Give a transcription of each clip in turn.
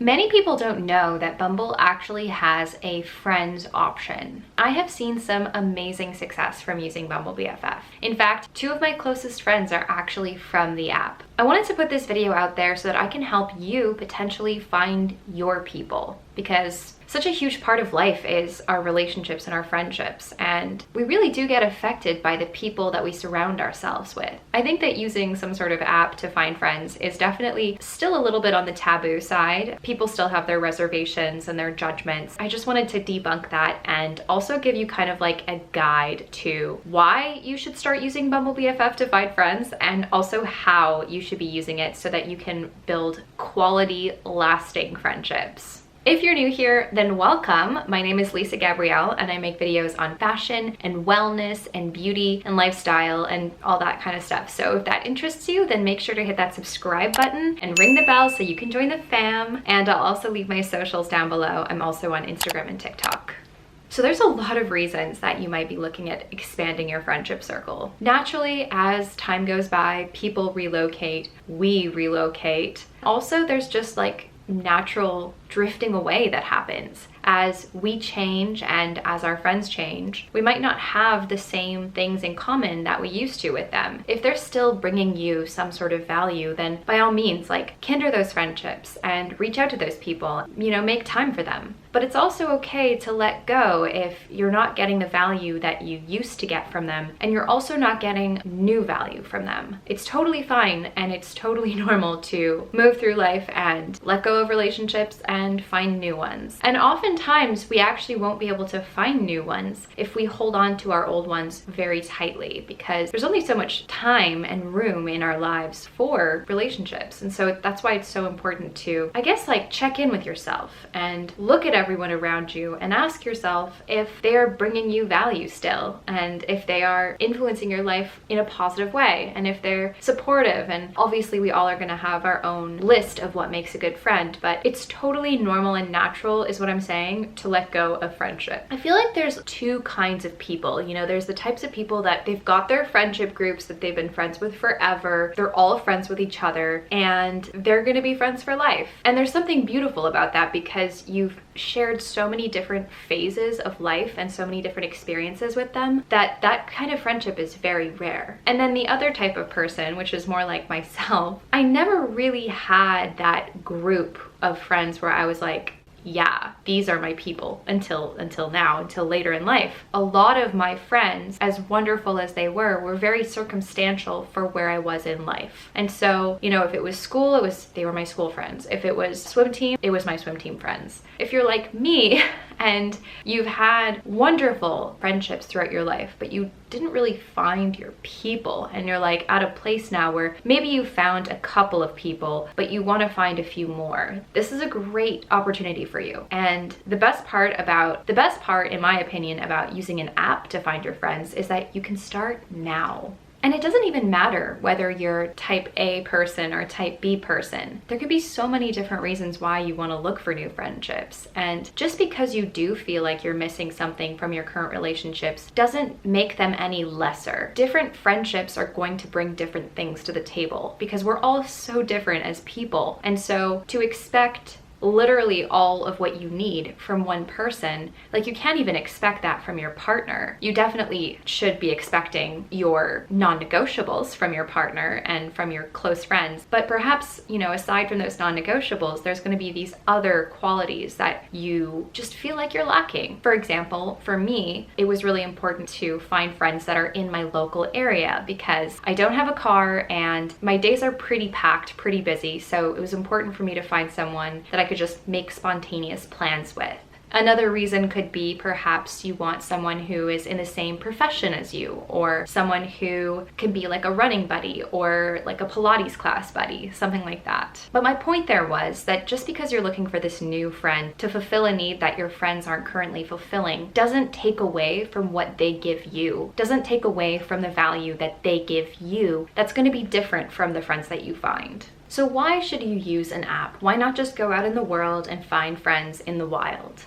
Many people don't know that Bumble actually has a friends option. I have seen some amazing success from using BumbleBFF. In fact, 2 of my closest friends are actually from the app. I wanted to put this video out there so that I can help you potentially find your people, because such a huge part of life is our relationships and our friendships, and we really do get affected by the people that we surround ourselves with. I think that using some sort of app to find friends is definitely still a little bit on the taboo side. People still have their reservations and their judgments. I just wanted to debunk that and also give you kind of like a guide to why you should start using BumbleBFF to find friends, and also how you should be using it so that you can build quality, lasting friendships. If you're new here, then welcome. My name is Lisa Gabrielle, and I make videos on fashion and wellness and beauty and lifestyle and all that kind of stuff. So if that interests you, then make sure to hit that subscribe button and ring the bell so you can join the fam. And I'll also leave my socials down below. I'm also on Instagram and TikTok. So there's a lot of reasons that you might be looking at expanding your friendship circle. Naturally, as time goes by, people relocate, we relocate. Also, there's just like natural drifting away that happens. As we change and as our friends change, we might not have the same things in common that we used to with them. If they're still bringing you some sort of value, then by all means, like, kindle those friendships and reach out to those people, make time for them. But it's also okay to let go if you're not getting the value that you used to get from them, and you're also not getting new value from them. It's totally fine, and it's totally normal to move through life and let go of relationships and find new ones. And oftentimes we actually won't be able to find new ones if we hold on to our old ones very tightly, because there's only so much time and room in our lives for relationships. And so that's why it's so important to, I guess, like, check in with yourself and look at everyone around you and ask yourself if they are bringing you value still, and if they are influencing your life in a positive way, and if they're supportive. And obviously we all are going to have our own list of what makes a good friend, but it's totally normal and natural, is what I'm saying, to let go of friendship. I feel like there's 2 kinds of people. There's the types of people that they've got their friendship groups that they've been friends with forever. They're all friends with each other, and they're going to be friends for life. And there's something beautiful about that, because you've shared so many different phases of life and so many different experiences with them that kind of friendship is very rare. And then the other type of person, which is more like myself, I never really had that group of friends where I was like, yeah, these are my people until now, until later in life. A lot of my friends, as wonderful as they were very circumstantial for where I was in life. And so, if it was school, they were my school friends. If it was swim team, it was my swim team friends. If you're like me and you've had wonderful friendships throughout your life, but you didn't really find your people, and you're like at a place now where maybe you found a couple of people, but you want to find a few more, this is a great opportunity for you. And the best part, in my opinion, about using an app to find your friends is that you can start now. And it doesn't even matter whether you're type A person or type B person. There could be so many different reasons why you want to look for new friendships. And just because you do feel like you're missing something from your current relationships doesn't make them any lesser. Different friendships are going to bring different things to the table, because we're all so different as people. And so to expect literally all of what you need from one person, like, you can't even expect that from your partner. You definitely should be expecting your non-negotiables from your partner and from your close friends, but perhaps, aside from those non-negotiables, there's going to be these other qualities that you just feel like you're lacking. For example, for me, it was really important to find friends that are in my local area, because I don't have a car and my days are pretty packed, pretty busy, so it was important for me to find someone that I could just make spontaneous plans with. Another reason could be perhaps you want someone who is in the same profession as you, or someone who can be like a running buddy or like a Pilates class buddy, something like that. But my point there was that just because you're looking for this new friend to fulfill a need that your friends aren't currently fulfilling doesn't take away from what they give you, doesn't take away from the value that they give you that's going to be different from the friends that you find. So why should you use an app? Why not just go out in the world and find friends in the wild?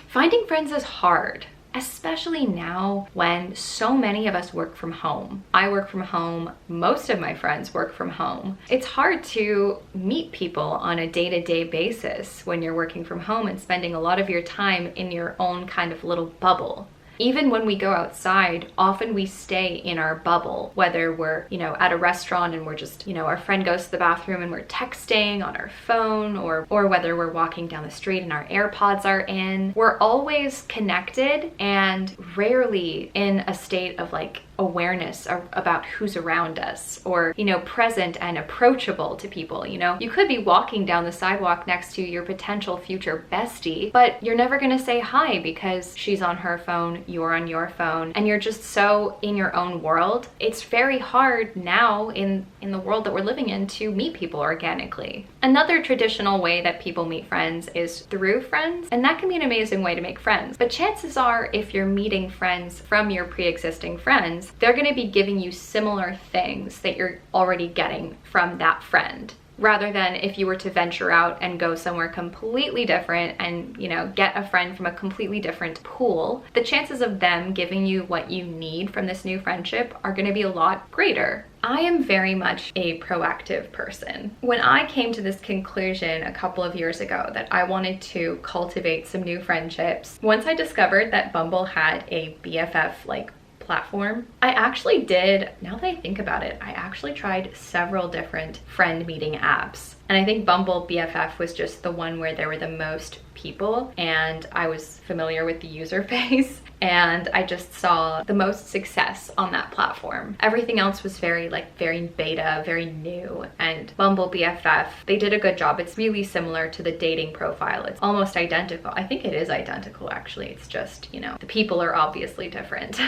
Finding friends is hard. especially now when so many of us work from home. I work from home, most of my friends work from home. It's hard to meet people on a day-to-day basis when you're working from home and spending a lot of your time in your own kind of little bubble. Even when we go outside, often we stay in our bubble, whether we're, at a restaurant and we're just, our friend goes to the bathroom and we're texting on our phone, or whether we're walking down the street and our AirPods are in. We're always connected and rarely in a state of like awareness about who's around us, or present and approachable to people. You could be walking down the sidewalk next to your potential future bestie, but you're never gonna say hi because she's on her phone, you're on your phone, and you're just so in your own world. It's very hard now in the world that we're living in to meet people organically. Another traditional way that people meet friends is through friends, and that can be an amazing way to make friends. But chances are, if you're meeting friends from your pre-existing friends, they're going to be giving you similar things that you're already getting from that friend, rather than if you were to venture out and go somewhere completely different and, get a friend from a completely different pool. The chances of them giving you what you need from this new friendship are going to be a lot greater. I am very much a proactive person. When I came to this conclusion a couple of years ago that I wanted to cultivate some new friendships, once I discovered that Bumble had a BFF platform, I actually did, now that I think about it, I actually tried several different friend meeting apps. And I think BumbleBFF was just the one where there were the most people and I was familiar with the user base, and I just saw the most success on that platform. Everything else was very beta, very new, and BumbleBFF, they did a good job. It's really similar to the dating profile. It's almost identical. I think it is identical actually. It's just, the people are obviously different.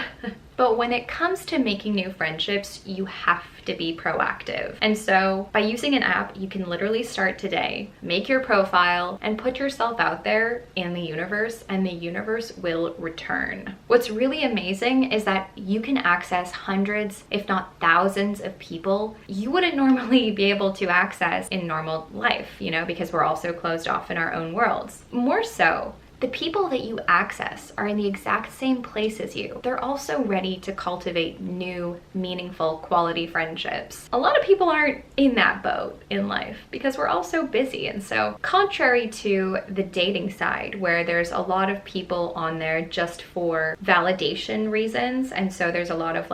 But when it comes to making new friendships, you have to be proactive. And so by using an app, you can literally start today, make your profile, and put yourself out there in the universe, and the universe will return. What's really amazing is that you can access hundreds, if not thousands of people you wouldn't normally be able to access in normal life, because we're also closed off in our own worlds. More so, the people that you access are in the exact same place as you. They're also ready to cultivate new, meaningful, quality friendships. A lot of people aren't in that boat in life because we're all so busy. And so, contrary to the dating side, where there's a lot of people on there just for validation reasons, and so there's a lot of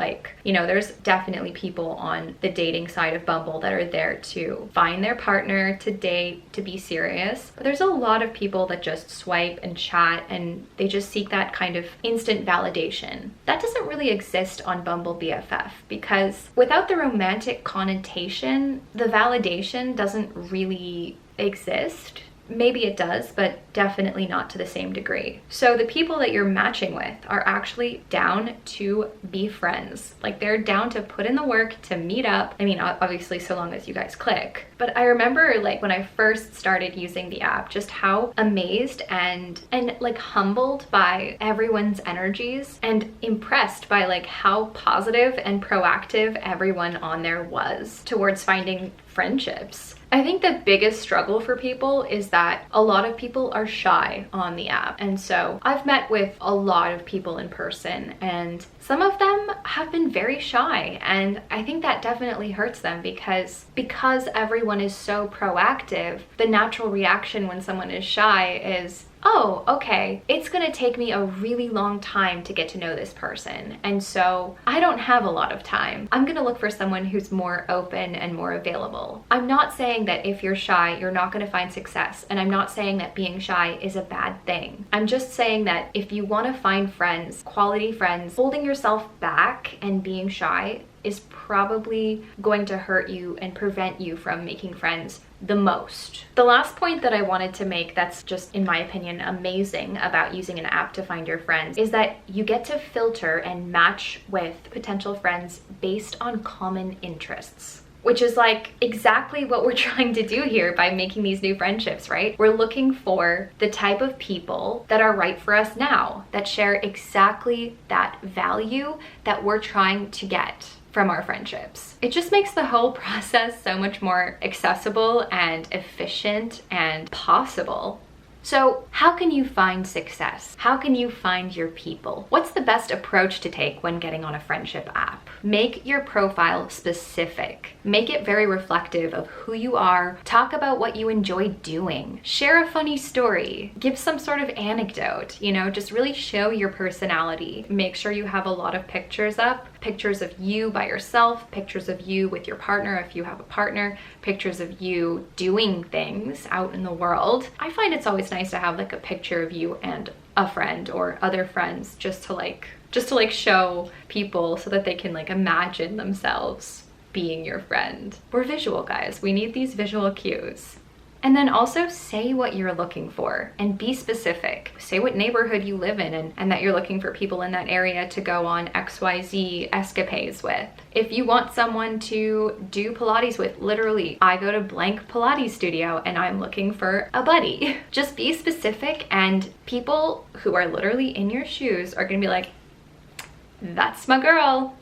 there's definitely people on the dating side of Bumble that are there to find their partner, to date, to be serious. But there's a lot of people that just swipe and chat, and they just seek that kind of instant validation. That doesn't really exist on BumbleBFF, because without the romantic connotation, the validation doesn't really exist. Maybe it does, but definitely not to the same degree. So the people that you're matching with are actually down to be friends. They're down to put in the work to meet up. I mean, obviously so long as you guys click. But I remember when I first started using the app, just how amazed and humbled by everyone's energies, and impressed by how positive and proactive everyone on there was towards finding friendships. I think the biggest struggle for people is that a lot of people are shy on the app. And so I've met with a lot of people in person, and some of them have been very shy. And I think that definitely hurts them because everyone is so proactive, the natural reaction when someone is shy is, oh, okay, it's gonna take me a really long time to get to know this person, and so I don't have a lot of time. I'm gonna look for someone who's more open and more available. I'm not saying that if you're shy, you're not gonna find success, and I'm not saying that being shy is a bad thing. I'm just saying that if you wanna find friends, quality friends, holding yourself back and being shy is probably going to hurt you and prevent you from making friends the most. The last point that I wanted to make that's just, in my opinion, amazing about using an app to find your friends is that you get to filter and match with potential friends based on common interests, which is exactly what we're trying to do here by making these new friendships, right? We're looking for the type of people that are right for us now, that share exactly that value that we're trying to get from our friendships. It just makes the whole process so much more accessible and efficient and possible. So how can you find success? How can you find your people? What's the best approach to take when getting on a friendship app? Make your profile specific. Make it very reflective of who you are. Talk about what you enjoy doing. Share a funny story. Give some sort of anecdote, you know, just really show your personality. Make sure you have a lot of pictures up. Pictures of you by yourself, pictures of you with your partner if you have a partner, pictures of you doing things out in the world. I find it's always nice to have like a picture of you and a friend or other friends just to like show people so that they can like imagine themselves being your friend. We're visual, guys. We need these visual cues. And then also say what you're looking for and be specific. Say what neighborhood you live in and that you're looking for people in that area to go on XYZ escapades with. If you want someone to do Pilates with, literally, I go to blank Pilates studio and I'm looking for a buddy. Just be specific, and people who are literally in your shoes are gonna be like, that's my girl.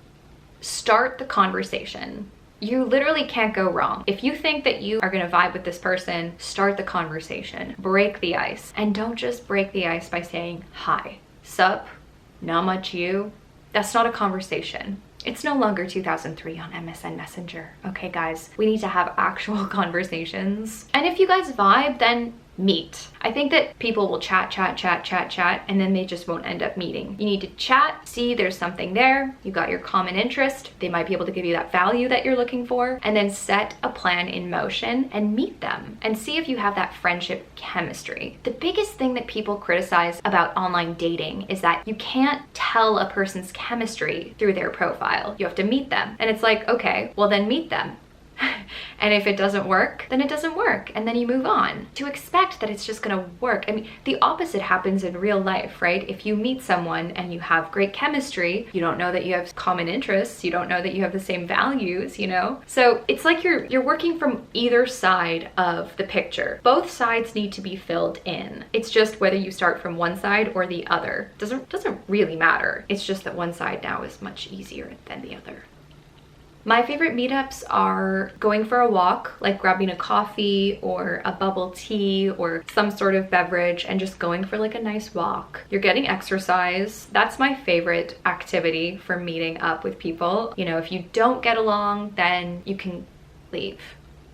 Start the conversation. You literally can't go wrong. If you think that you are gonna vibe with this person, start the conversation, break the ice. And don't just break the ice by saying, hi, sup, not much you. That's not a conversation. It's no longer 2003 on MSN Messenger. Okay, guys, we need to have actual conversations. And if you guys vibe, then meet. I think that people will chat, and then they just won't end up meeting. You need to chat, see there's something there, you got your common interest, they might be able to give you that value that you're looking for, and then set a plan in motion and meet them and see if you have that friendship chemistry. The biggest thing that people criticize about online dating is that you can't tell a person's chemistry through their profile. You have to meet them. And it's like, okay, well then meet them. And if it doesn't work, then it doesn't work, and then you move on. To expect that it's just gonna work, I mean, the opposite happens in real life, right? If you meet someone and you have great chemistry, you don't know that you have common interests, you don't know that you have the same values, you know? So it's like you're working from either side of the picture. Both sides need to be filled in. It's just whether you start from one side or the other. Doesn't really matter. It's just that one side now is much easier than the other. My favorite meetups are going for a walk, like grabbing a coffee or a bubble tea or some sort of beverage and just going for like a nice walk. You're getting exercise. That's my favorite activity for meeting up with people. You know, if you don't get along, then you can leave,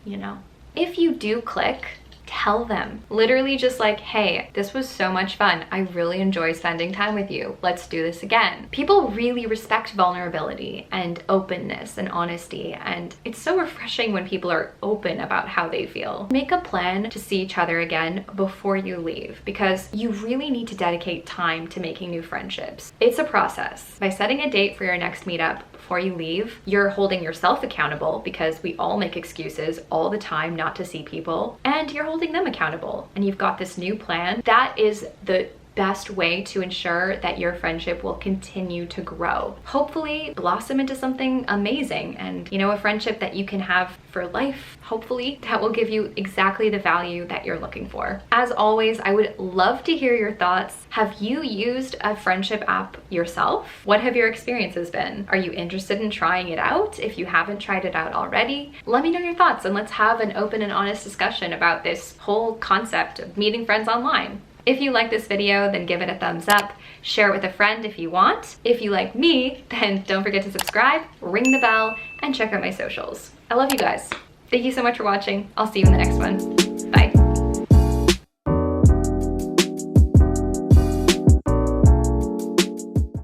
you know. If you do click, tell them. Literally just like, hey, this was so much fun. I really enjoy spending time with you. Let's do this again. People really respect vulnerability and openness and honesty, and it's so refreshing when people are open about how they feel. Make a plan to see each other again before you leave, because you really need to dedicate time to making new friendships. It's a process. By setting a date for your next meetup before you leave, you're holding yourself accountable, because we all make excuses all the time not to see people, and you're holding them accountable, and you've got this new plan. That is the best way to ensure that your friendship will continue to grow. Hopefully blossom into something amazing, and you know, a friendship that you can have for life, hopefully, that will give you exactly the value that you're looking for. As always, I would love to hear your thoughts. Have you used a friendship app yourself? What have your experiences been? Are you interested in trying it out? If you haven't tried it out already, let me know your thoughts, and let's have an open and honest discussion about this whole concept of meeting friends online. If you like this video, then give it a thumbs up. Share it with a friend if you want. If you like me, then don't forget to subscribe, ring the bell, and check out my socials. I love you guys. Thank you so much for watching. I'll see you in the next one.